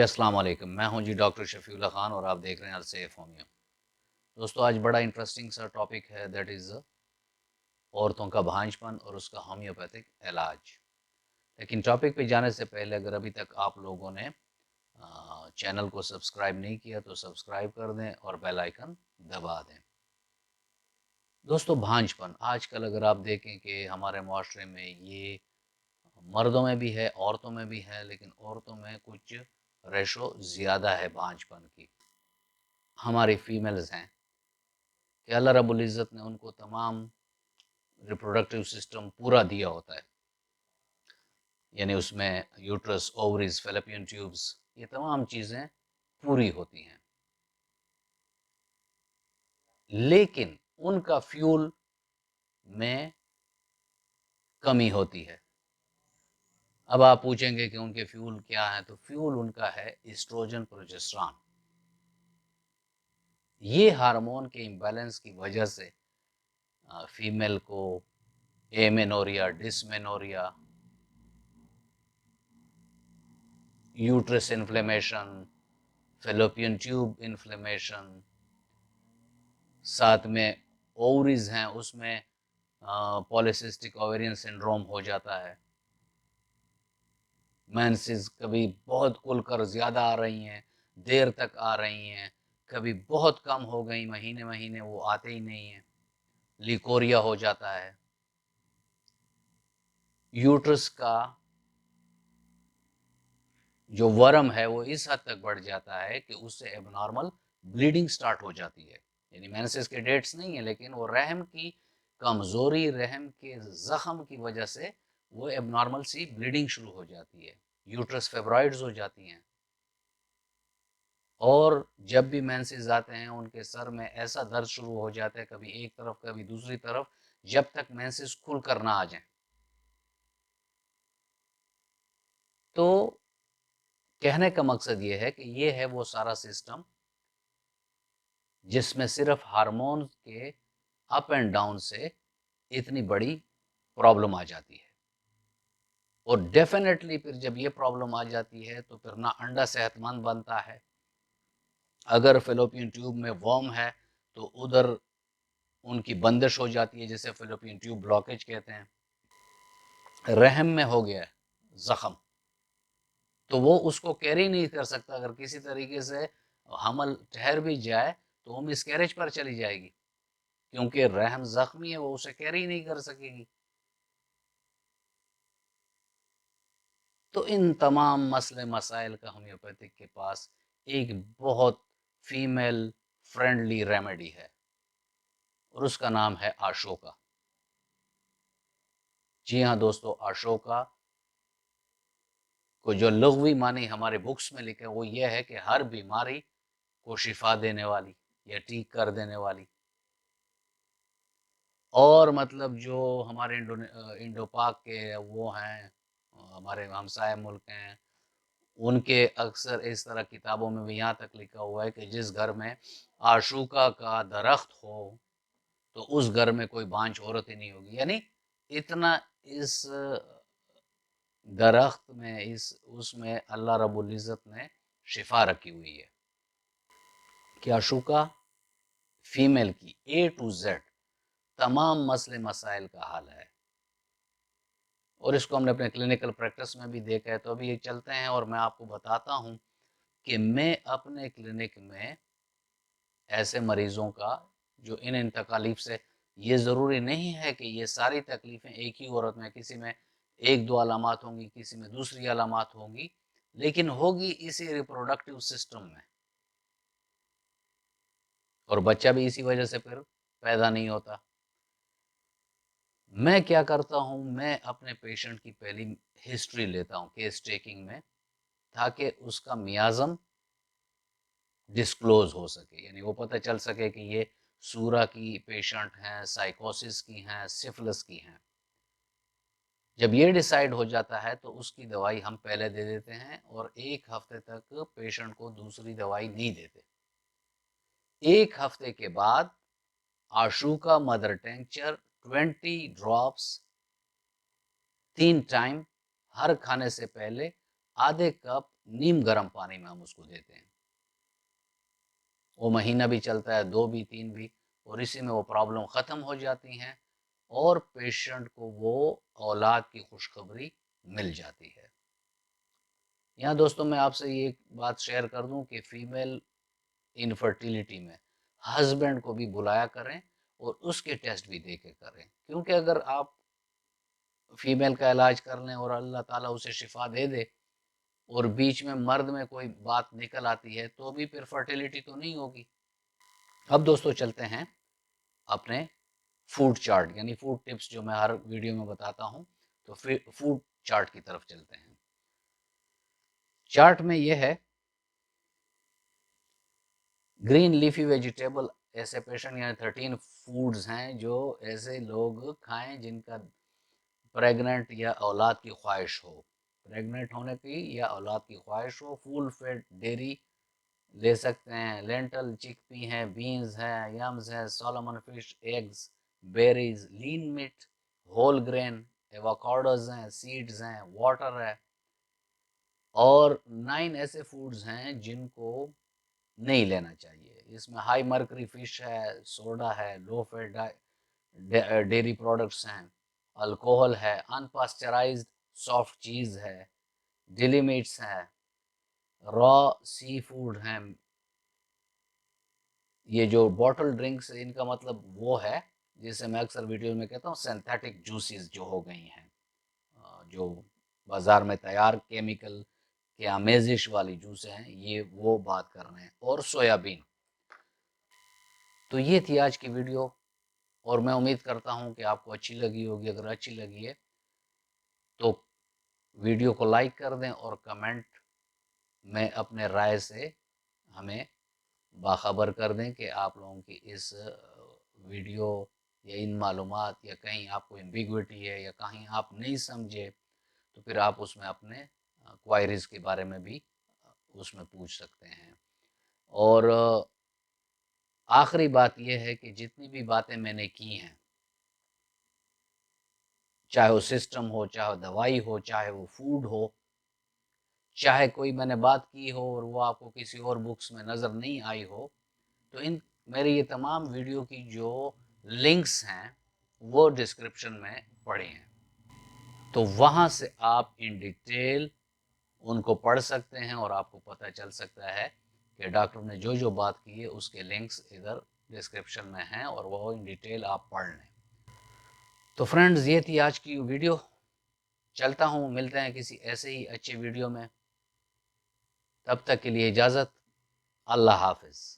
अस्सलाम वालेकुम। मैं हूं जी डॉक्टर शफीउल्लाह खान और आप देख रहे हैं अलसेफ होमियो। दोस्तों, आज बड़ा इंटरेस्टिंग सा टॉपिक है, दैट इज़ औरतों का भांजपन और उसका होम्योपैथिक इलाज। लेकिन टॉपिक पे जाने से पहले अगर अभी तक आप लोगों ने चैनल को सब्सक्राइब नहीं किया तो सब्सक्राइब कर दें और बेल आइकन दबा दें। दोस्तों, भांजपन आजकल अगर आप देखें कि हमारे माशरे में ये मर्दों में भी है, औरतों में भी है, लेकिन औरतों में कुछ रेशो ज़्यादा है भांजपन की। हमारी फीमेल्स हैं कि अल्लाह रब्बुल इज़्ज़त ने उनको तमाम रिप्रोडक्टिव सिस्टम पूरा दिया होता है, यानी उसमें यूट्रस, ओवरीज, फैलोपियन ट्यूब्स, ये तमाम चीज़ें पूरी होती हैं, लेकिन उनका फ्यूल में कमी होती है। अब आप पूछेंगे कि उनके फ्यूल क्या है, तो फ्यूल उनका है एस्ट्रोजन, प्रोजेस्टेरॉन। ये हार्मोन के इम्बैलेंस की वजह से फीमेल को amenorrhea, dysmenorrhea, uterus inflammation, fallopian tube inflammation, साथ में ओवरीज हैं उसमें पॉलीसिस्टिक ओवेरियन सिंड्रोम हो जाता है। मेंसेस कभी बहुत खुलकर ज़्यादा आ रही हैं, देर तक आ रही हैं, कभी बहुत कम हो गई, महीने महीने वो आते ही नहीं हैं, लिकोरिया हो जाता है। यूट्रस का जो वर्म है वो इस हद तक बढ़ जाता है कि उससे एबनॉर्मल ब्लीडिंग स्टार्ट हो जाती है। यानी मेंसेस के डेट्स नहीं है, लेकिन वो रहम की कमज़ोरी, रहम के ज़ख्म की वजह से वो एबनॉर्मल सी ब्लीडिंग शुरू हो जाती है, यूट्रस फेब्रॉइड्स हो जाती हैं। और जब भी मेंसेस आते हैं उनके सर में ऐसा दर्द शुरू हो जाता है, कभी एक तरफ कभी दूसरी तरफ, जब तक मेंसेस खुल कर ना आ जाए। तो कहने का मकसद ये है कि ये है वो सारा सिस्टम जिसमें सिर्फ हार्मोन्स के अप एंड डाउन से इतनी बड़ी प्रॉब्लम आ जाती है। और डेफिनेटली फिर जब ये प्रॉब्लम आ जाती है तो फिर ना अंडा सेहतमंद बनता है। अगर फेलोपियन ट्यूब में वर्म है तो उधर उनकी बंदिश हो जाती है, जिसे फेलोपियन ट्यूब ब्लॉकेज कहते हैं। रहम में हो गया है जख्म, तो वो उसको कैरी नहीं कर सकता। अगर किसी तरीके से हमल ठहर भी जाए तो वो मिसकैरेज पर चली जाएगी, क्योंकि रहम जख्मी है, वो उसे कैरी नहीं कर सकेगी। तो इन तमाम मसले मसाइल का होम्योपैथिक के पास एक बहुत फीमेल फ्रेंडली रेमेडी है और उसका नाम है अशोका। जी हाँ दोस्तों, अशोका को जो लुग़वी मानी हमारे बुक्स में लिखे वो ये है कि हर बीमारी को शिफा देने वाली या ठीक कर देने वाली। और मतलब जो हमारे इंडो पाक के वो हैं, हमारे हमसाय मुल्क हैं, उनके अक्सर इस तरह किताबों में भी यहाँ तक लिखा हुआ है कि जिस घर में आशूका का दरख्त हो तो उस घर में कोई बांझ औरत ही नहीं होगी। यानी इतना इस दरख्त में, इस उसमें अल्लाह रब्बुल इज़्ज़त ने शिफा रखी हुई है कि आशूका फीमेल की ए टू जेड तमाम मसले मसाइल का हल है। और इसको हमने अपने क्लिनिकल प्रैक्टिस में भी देखा है। तो अभी ये चलते हैं और मैं आपको बताता हूँ कि मैं अपने क्लिनिक में ऐसे मरीजों का जो इन तकालीफ से, ये ज़रूरी नहीं है कि ये सारी तकलीफ़ें एक ही औरत में, किसी में एक दो अलामात होंगी, किसी में दूसरी अलामात होंगी, लेकिन होगी इसी रिप्रोडक्टिव सिस्टम में। और बच्चा भी इसी वजह से फिर पैदा नहीं होता। मैं क्या करता हूँ, मैं अपने पेशेंट की पहली हिस्ट्री लेता हूँ केस टेकिंग में, ताकि उसका मियाज़म डिस्क्लोज हो सके, यानी वो पता चल सके कि ये सूरा की पेशेंट हैं, साइकोसिस की हैं, सिफिलिस की हैं। जब ये डिसाइड हो जाता है तो उसकी दवाई हम पहले दे देते हैं और 1 हफ्ते तक पेशेंट को दूसरी दवाई नहीं देते। 1 हफ्ते के बाद आशूका मदर टिंचर 20 ड्रॉप्स 3 टाइम, हर खाने से पहले आधे कप नीम गर्म पानी में हम उसको देते हैं। वो महीना भी चलता है, 2 भी, 3 भी, और इसी में वो प्रॉब्लम ख़त्म हो जाती हैं और पेशेंट को वो औलाद की खुशखबरी मिल जाती है। यहाँ दोस्तों मैं आपसे ये बात शेयर कर दूं कि फीमेल इनफर्टिलिटी में हस्बैंड को भी बुलाया करें और उसके टेस्ट भी दे के करें, क्योंकि अगर आप फीमेल का इलाज कर लें और अल्लाह ताला उसे शिफा दे दे और बीच में मर्द में कोई बात निकल आती है तो भी फिर फर्टिलिटी तो नहीं होगी। अब दोस्तों चलते हैं अपने फूड चार्ट यानी फूड टिप्स जो मैं हर वीडियो में बताता हूँ, तो फिर फूड चार्ट की तरफ चलते हैं। चार्ट में ये है ग्रीन लीफी वेजिटेबल, ऐसे पेशेंट यानी 13 फूड्स हैं जो ऐसे लोग खाएं जिनका प्रेग्नेंट या औलाद की ख्वाहिश हो, प्रेग्नेंट होने की या औलाद की ख्वाहिश हो। फुल फेट डेयरी ले सकते हैं, लेंटल चिकपी हैं, बीन्स हैं, यम्स हैं, salmon fish, eggs, berries, lean meat, whole grain, avocados हैं, सीड्स हैं, वाटर है। और 9 ऐसे फूड्स हैं जिनको नहीं लेना चाहिए। इसमें हाई मर्करी फिश है, सोडा है, लो फैट डेयरी प्रोडक्ट्स हैं, अल्कोहल है, अनपास्चराइज्ड सॉफ्ट चीज़ है, डेली मीट्स हैं, रॉ सी फूड हैं। ये जो बॉटल ड्रिंक्स, इनका मतलब वो है जिसे मैं अक्सर वीडियो में कहता हूँ सिंथेटिक जूसेस जो हो गई हैं, जो बाज़ार में तैयार केमिकल के आमेजिश वाली जूसें हैं, ये वो बात कर रहे हैं। और सोयाबीन। तो ये थी आज की वीडियो और मैं उम्मीद करता हूँ कि आपको अच्छी लगी होगी। अगर अच्छी लगी है तो वीडियो को लाइक कर दें और कमेंट में अपने राय से हमें बाखबर कर दें कि आप लोगों की इस वीडियो या इन मालूमात या कहीं आपको एम्बिग्विटी है या कहीं आप नहीं समझे, तो फिर आप उसमें अपने क्वायरीज के बारे में भी उसमें पूछ सकते हैं। और आखिरी बात यह है कि जितनी भी बातें मैंने की हैं, चाहे वो सिस्टम हो, चाहे वो दवाई हो, चाहे वो फूड हो, चाहे कोई मैंने बात की हो और वो आपको किसी और बुक्स में नज़र नहीं आई हो, तो इन मेरी ये तमाम वीडियो की जो लिंक्स हैं वो डिस्क्रिप्शन में पड़े हैं, तो वहाँ से आप इन डिटेल उनको पढ़ सकते हैं और आपको पता चल सकता है कि डॉक्टर ने जो जो बात की है उसके लिंक्स इधर डिस्क्रिप्शन में हैं और वो इन डिटेल आप पढ़ लें। तो फ्रेंड्स, ये थी आज की वीडियो। चलता हूँ, मिलते हैं किसी ऐसे ही अच्छे वीडियो में। तब तक के लिए इजाज़त। अल्लाह हाफिज़।